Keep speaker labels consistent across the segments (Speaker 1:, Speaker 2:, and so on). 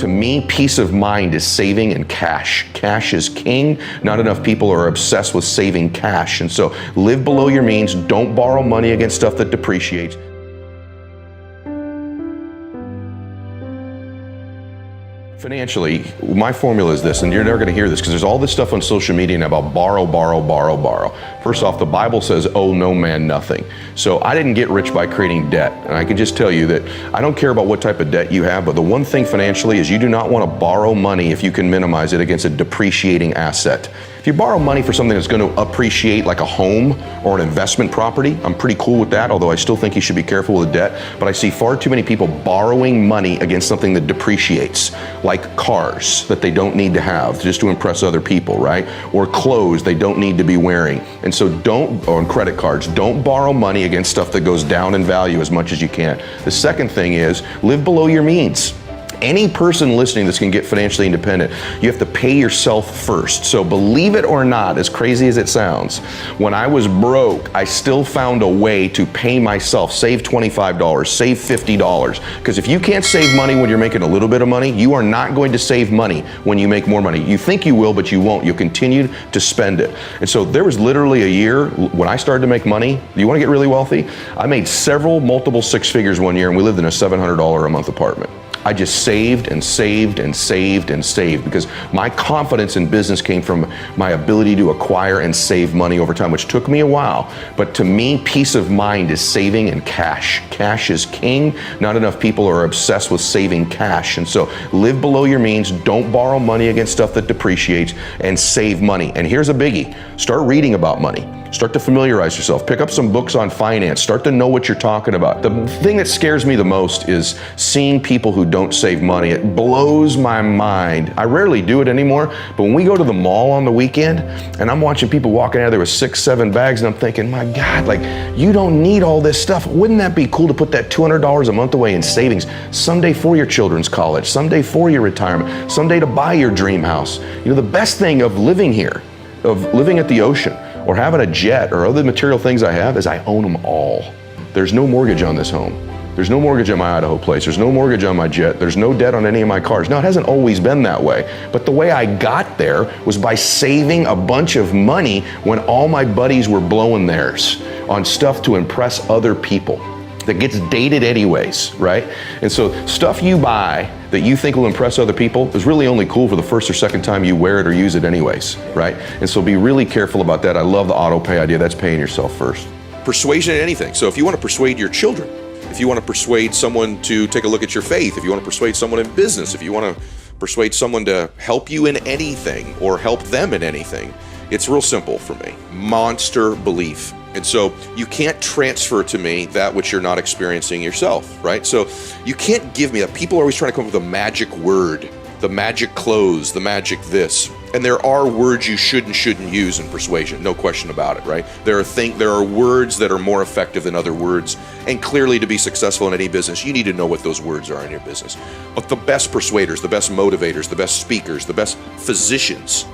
Speaker 1: To me, peace of mind is saving in cash. Cash is king. Not enough people are obsessed with saving cash. And so live below your means. Don't borrow money against stuff that depreciates. Financially, my formula is this, and you're never going to hear this because there's all this stuff on social media now about borrow, borrow, borrow, borrow. First off, the Bible says, owe no man nothing. So I didn't get rich by creating debt. And I can just tell you that I don't care about what type of debt you have, but the one thing financially is you do not want to borrow money if you can minimize it against a depreciating asset. If you borrow money for something that's going to appreciate, like a home or an investment property, I'm pretty cool with that, although I still think you should be careful with debt. But I see far too many people borrowing money against something that depreciates, like cars that they don't need to have just to impress other people, right? Or clothes they don't need to be wearing. And so on credit cards, don't borrow money against stuff that goes down in value as much as you can. The second thing is live below your means. Any person listening that's going to get financially independent, you have to pay yourself first. So believe it or not, as crazy as it sounds, when I was broke, I still found a way to pay myself, save $25, save $50. Because if you can't save money when you're making a little bit of money, you are not going to save money when you make more money. You think you will, but you won't. You'll continue to spend it. And so there was literally a year when I started to make money. You want to get really wealthy? I made multiple six figures one year, and we lived in a $700 a month apartment. I just saved and saved and saved and saved because my confidence in business came from my ability to acquire and save money over time, which took me a while. But to me, peace of mind is saving in cash. Cash is king. Not enough people are obsessed with saving cash. And so live below your means. Don't borrow money against stuff that depreciates, and save money. And here's a biggie. Start reading about money. Start to familiarize yourself. Pick up some books on finance. Start to know what you're talking about. The thing that scares me the most is seeing people who don't save money. It blows my mind. I rarely do it anymore, but when we go to the mall on the weekend and I'm watching people walking out of there with 6, 7 bags, and I'm thinking, my God, like, you don't need all this stuff. Wouldn't that be cool to put that $200 a month away in savings someday for your children's college, someday for your retirement, someday to buy your dream house? You know, the best thing of living here, of living at the ocean, or having a jet or other material things I have, is I own them all. There's no mortgage on this home. There's no mortgage on my Idaho place. There's no mortgage on my jet. There's no debt on any of my cars. Now, it hasn't always been that way, but the way I got there was by saving a bunch of money when all my buddies were blowing theirs on stuff to impress other people that gets dated anyways, right? And so stuff you buy that you think will impress other people is really only cool for the first or second time you wear it or use it anyways, right? And so be really careful about that. I love the auto pay idea. That's paying yourself first. Persuasion in anything. So if you want to persuade your children, if you want to persuade someone to take a look at your faith, if you want to persuade someone in business, if you want to persuade someone to help you in anything or help them in anything, it's real simple for me. Monster belief. And so you can't transfer to me that which you're not experiencing yourself, right? So you can't give me that. People are always trying to come up with a magic word, the magic clothes, the magic this. And there are words you should and shouldn't use in persuasion, no question about it, right? There are words that are more effective than other words. And clearly, to be successful in any business, you need to know what those words are in your business. But the best persuaders, the best motivators, the best speakers, the best physicians,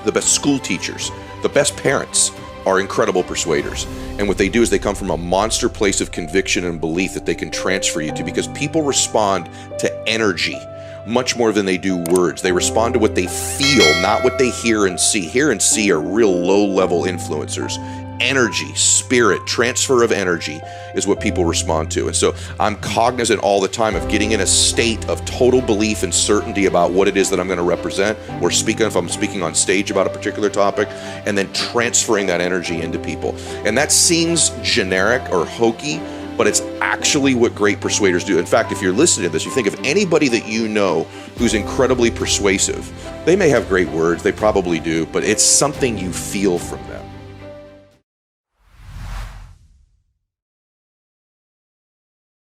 Speaker 1: the best school teachers, the best parents are incredible persuaders. And what they do is they come from a monster place of conviction and belief that they can transfer you to, because people respond to energy much more than they do words. They respond to what they feel, not what they hear and see. Hear and see are real low-level influencers. Energy, spirit, transfer of energy is what people respond to. And so I'm cognizant all the time of getting in a state of total belief and certainty about what it is that I'm going to represent or speak on, if I'm speaking on stage about a particular topic, and then transferring that energy into people. And that seems generic or hokey, but it's actually what great persuaders do. In fact, if you're listening to this, you think of anybody that you know who's incredibly persuasive. They may have great words, they probably do, but it's something you feel from them.